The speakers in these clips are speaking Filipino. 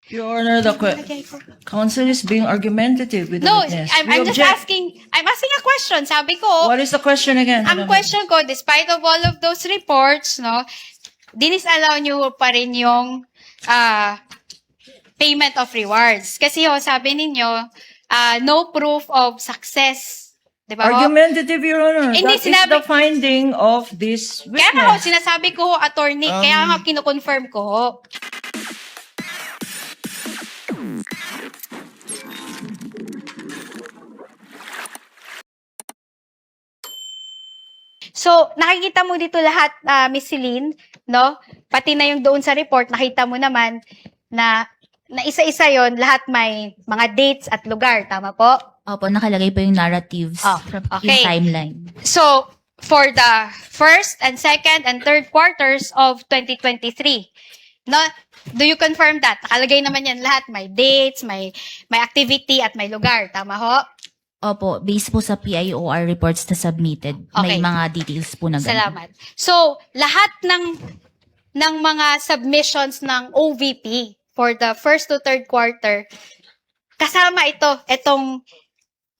Your Honor, the counsel is being argumentative with the No, witness. I'm We just object. I'm asking a question. Sabi ko, What is the question again? ang question ko, despite of all of those reports, no, dinisallow nyo pa rin yung payment of rewards. Kasi sabi ninyo, no proof of success. Di ba ho? Argumentative, Your Honor. Hindi, That is sinabi- the finding of this Kaya nga witness. sinasabi ko attorney, kaya nga kino-confirm ko ho. So, nakikita mo dito lahat, Miss Celine, no? Pati na yung doon sa report, nakita mo naman na isa-isa yon lahat may mga dates at lugar. Tama po? Opo, nakalagay po yung narratives Oh, from okay. yung timeline. So, for the first and second and third quarters of 2023, no? Do you confirm that? Nakalagay naman yan lahat. May dates, may activity, at may lugar. Tama ho? Opo, based po sa PIOR reports na submitted, Okay. may mga details po na ganun. Salamat. So, lahat ng mga submissions ng OVP for the first to third quarter, kasama itong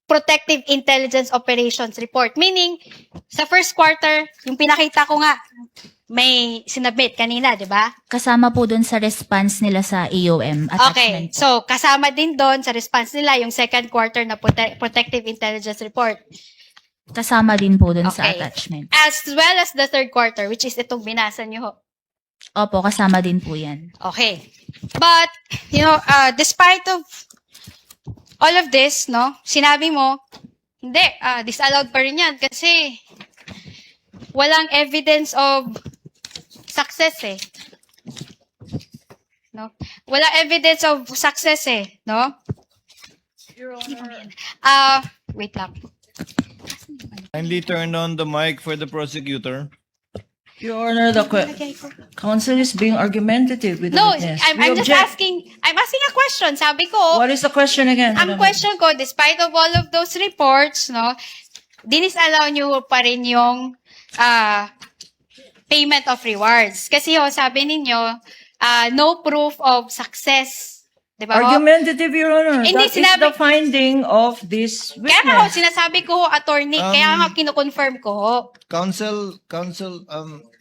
Protective Intelligence Operations Report. Meaning, sa first quarter, yung pinakita ko nga, may sinabit kanina, di ba? Kasama po dun sa response nila sa AOM Okay. attachment po. So, kasama din doon sa response nila yung second quarter na Protective Intelligence Report. Kasama din po dun sa Okay. attachment. As well as the third quarter, which is itong binasa nyo ho. Opo, kasama din po yan. Okay. But, despite of all of this, no, sinabi mo, hindi, disallowed pa rin yan kasi walang evidence of success eh. No? Walang evidence of success eh, no? Wait lang. Kindly turn on the mic for the prosecutor. Your Honor, the counsel is being argumentative with the No, witness. I'm We just object. I'm asking a question. Sabi ko, What is the question again? ang question ko, despite of all of those reports, no, dinisallow nyo pa rin yung payment of rewards. Kasi sabi ninyo, no proof of success. Di ba ho? Argumentative, Your Honor. Hindi, That is sinabi- the finding of this Kaya nga witness. sinasabi ko attorney, kaya nga kino-confirm ko ho. Counsel,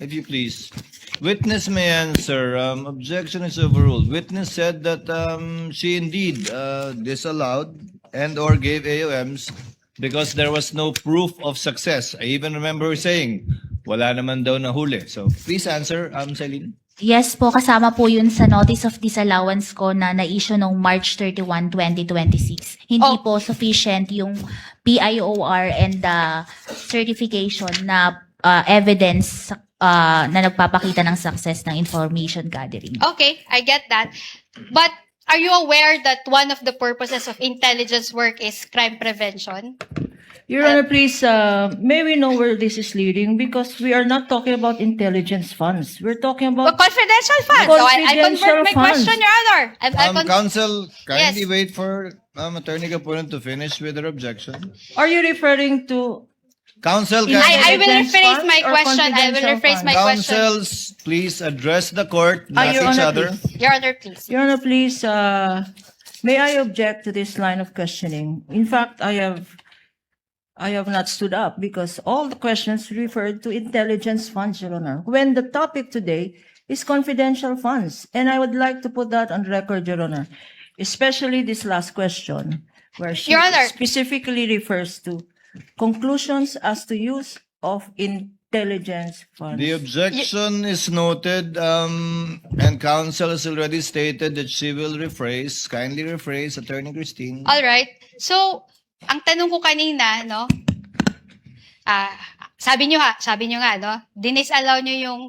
if you please. Witness may answer. Objection is overruled. Witness said that she indeed disallowed and or gave AOMs because there was no proof of success. I even remember her saying, wala naman daw nahuli. So please answer, Celine. Yes po, kasama po yun sa notice of disallowance ko na na-issue noong March 31, 2026. Hindi Oh. po sufficient yung PIOR and the certification na evidence na nagpapakita ng success ng information gathering. Okay, I get that. But are you aware that one of the purposes of intelligence work is crime prevention? Your Honor, please, may we know where this is leading? Because we are not talking about intelligence funds. We're talking Well, about... confidential funds. So I confirm Confidential my funds. question, Your Honor. Counsel, kindly Yes. wait for Attorney Capulan to finish with her objection. Are you referring to... Counsel, I I will Intelligence rephrase funds my or question. I will confidential rephrase my funds? question. Counsels, please address the court, not Your each Honor, other. please. Your Honor, please. Your Honor, please, may I object to this line of questioning? In fact, I have not stood up because all the questions referred to intelligence funds, Your Honor, when the topic today is confidential funds. And I would like to put that on record, Your Honor, especially this last question, where she Your Honor. specifically refers to conclusions as to use of intelligence funds. The objection is noted, and counsel has already stated that she will rephrase. Kindly rephrase, Attorney Christine. All right. So, ang tanong ko kanina, no? Sabi nyo nga, no? Dinisallow nyo yung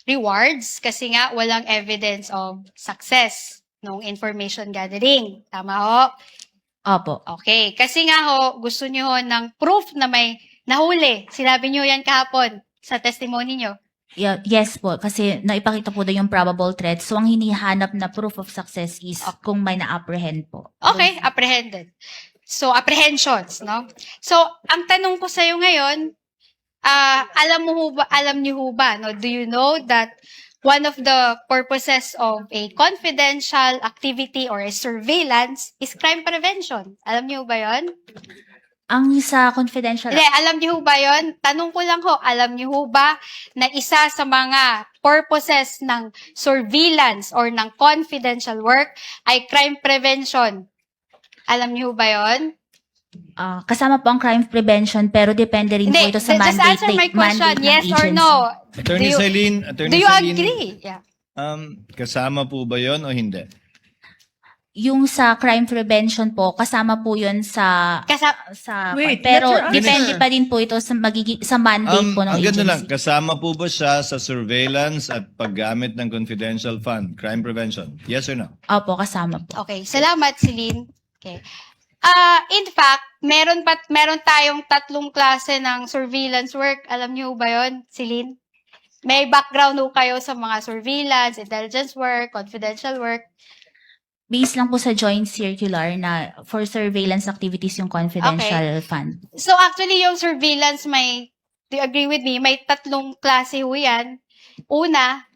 rewards kasi nga walang evidence of success nung information gathering. Tama ho? Opo. Okay. Kasi nga ho, gusto nyo ho ng proof na may nahuli. Sinabi nyo yan kahapon sa testimony nyo. Yes po, kasi naipakita po doon yung probable threat. So, ang hinihanap na proof of success is kung may na-apprehend po. Okay, apprehended. So, apprehensions, no? So, ang tanong ko sa'yo ngayon, alam niyo ho ba, no? Do you know that one of the purposes of a confidential activity or a surveillance is crime prevention. Alam niyo ba yon? Ang sa confidential Hindi, alam niyo ba yon? Tanong ko lang ho, alam niyo ba na isa sa mga purposes ng surveillance or ng confidential work ay crime prevention? Alam niyo ba yon? kasama po ang crime prevention pero depende rin po Hindi, ito sa just mandate, answer my question, mandate ng yes or agency. no. Attorney Do you- Celine, Do you agree? Yeah. kasama po ba yon o hindi? Yung sa crime prevention po, kasama po yun sa Wait, pero let her depende answer. pa din po ito sa sa mandate po ng Ang ganda agency. lang, kasama po ba siya sa surveillance at paggamit ng confidential fund, crime prevention? Yes or no? Opo, kasama po. Okay, salamat Celine. Okay. In fact, meron tayong 3 klase ng surveillance work. Alam niyo ba 'yon, Celine? May background ho kayo sa mga surveillance, intelligence work, confidential work. Based lang po sa joint circular na for surveillance activities yung confidential fund. So actually yung surveillance do you agree with me? May 3 klase ho 'yan. Una,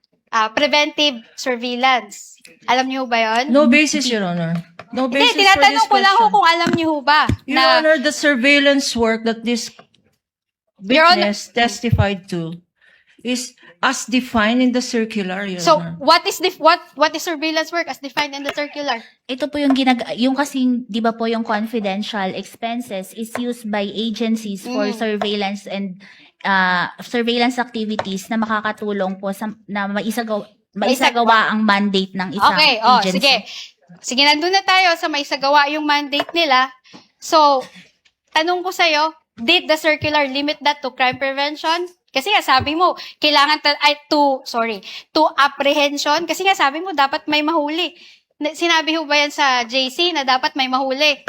preventive surveillance. Alam niyo ba 'yon? No basis, Your Honor. No Hindi, basis for tinatanong this ko lang ho question. kung alam niyo ho ba Your Honor, the surveillance work that this Your Honor- witness testified to is as defined in the circular, Your So, Honor. what is surveillance work as defined in the circular? Ito po yung yung kasing, di ba po yung confidential expenses is used by agencies for surveillance and surveillance activities na makakatulong po na maisagawa ang mandate ng isang Okay, agency. sige. Sige, nandun na tayo sa maisagawa yung mandate nila. So, tanong ko sa'yo, did the circular limit that to crime prevention? Kasi nga sabi mo, kailangan to apprehension. Kasi nga sabi mo, dapat may mahuli. Sinabi ho ba yan sa JC na dapat may mahuli?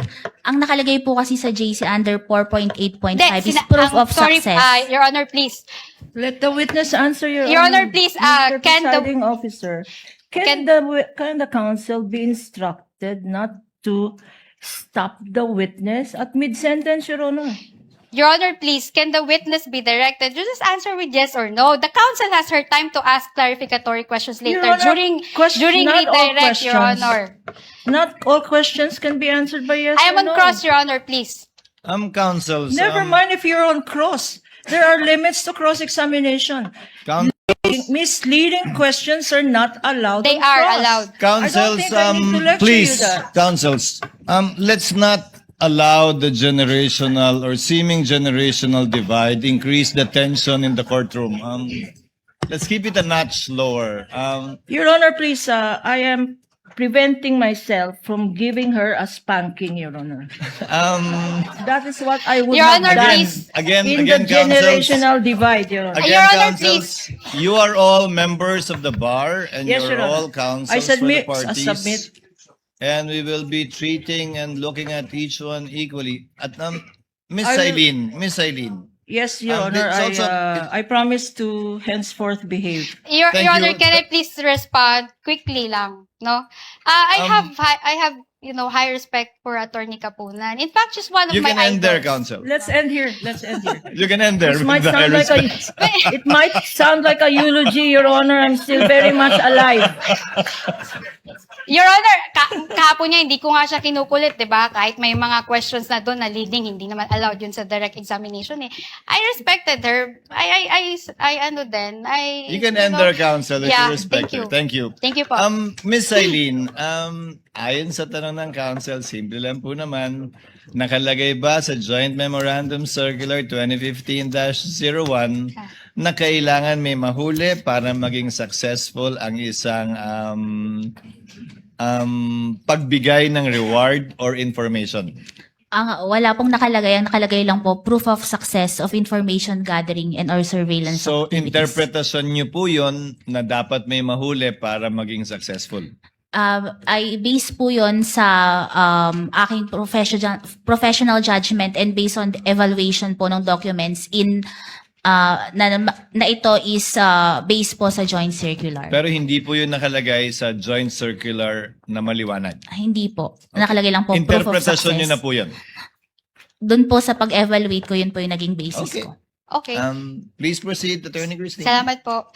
Ang nakalagay po kasi sa JC under 4.8.5 Hindi, is proof of sorry, success. Your Honor, please. Let the witness answer, Your Your Honor, please, Mr. can the- Presiding Officer, can- can the counsel be instructed not to stop the witness at mid-sentence, Your Honor? Your Honor, please, can the witness be directed? You just answer with yes or no. The counsel has her time to ask clarificatory questions later Your Honor, during not all redirect, Your questions. Honor. Not all questions can be answered by yes I am or on no. cross, Your Honor, please. Counsels. Never mind if you're on cross. There are limits to cross-examination. Misleading questions are not allowed. They on are cross. allowed. Counsels, I don't think I need to lecture please, you that. counsels, let's not allow the generational or seeming generational divide increase the tension in the courtroom. Let's keep it a notch lower. Your Honor, please, I am preventing myself from giving her a spanking, Your Honor. That is what I would Your have Honor, done please. Again, in again, the counsels. generational divide, Your Honor. Again, Your Honor, counsels, you are all members of the bar and Yes, you're Your Honor. all counsels I submit, for the I parties. submit. And we will be treating and looking at each one equally. At Miss I will- Eileen, Yes, Your Honor, it's also- I promise to henceforth behave. Your Thank Honor, you. can I please respond quickly lang, no? I have high respect for Attorney Kapunan. In fact, she's one of you my can end there, idols. counsel. Let's end here. Let's end here. You can end there. This with might the high sound like respect. it might sound like a eulogy, Your Honor. I'm still very much alive. Your Honor, kahapon niya, hindi ko nga siya kinukulit, di ba? Kahit may mga questions na doon na leading, hindi naman allowed yun sa direct examination eh. I respected her. You can end there, counsel, if Yeah, you respect her. Thank you. Thank you po. Miss Eileen, ayon sa tanong ng counsel, simple lang po naman, nakalagay ba sa Joint Memorandum Circular 2015-01 na kailangan may mahuli para maging successful ang isang pagbigay ng reward or information? Wala pong nakalagay. Ang nakalagay lang po, proof of success of information gathering and or surveillance So, activities. interpretasyon niyo po yun na dapat may mahuli para maging successful. I base po yon sa aking professional judgment and based on the evaluation po ng documents na ito is based po sa joint circular. Pero hindi po yun nakalagay sa joint circular na maliwanag. Hindi po. Nakalagay lang po proof of Interpretasyon success. niyo na po yun. Doon po sa pag-evaluate ko, yun po yung naging basis Okay. ko. Okay. Please proceed, Attorney Christine. Salamat po.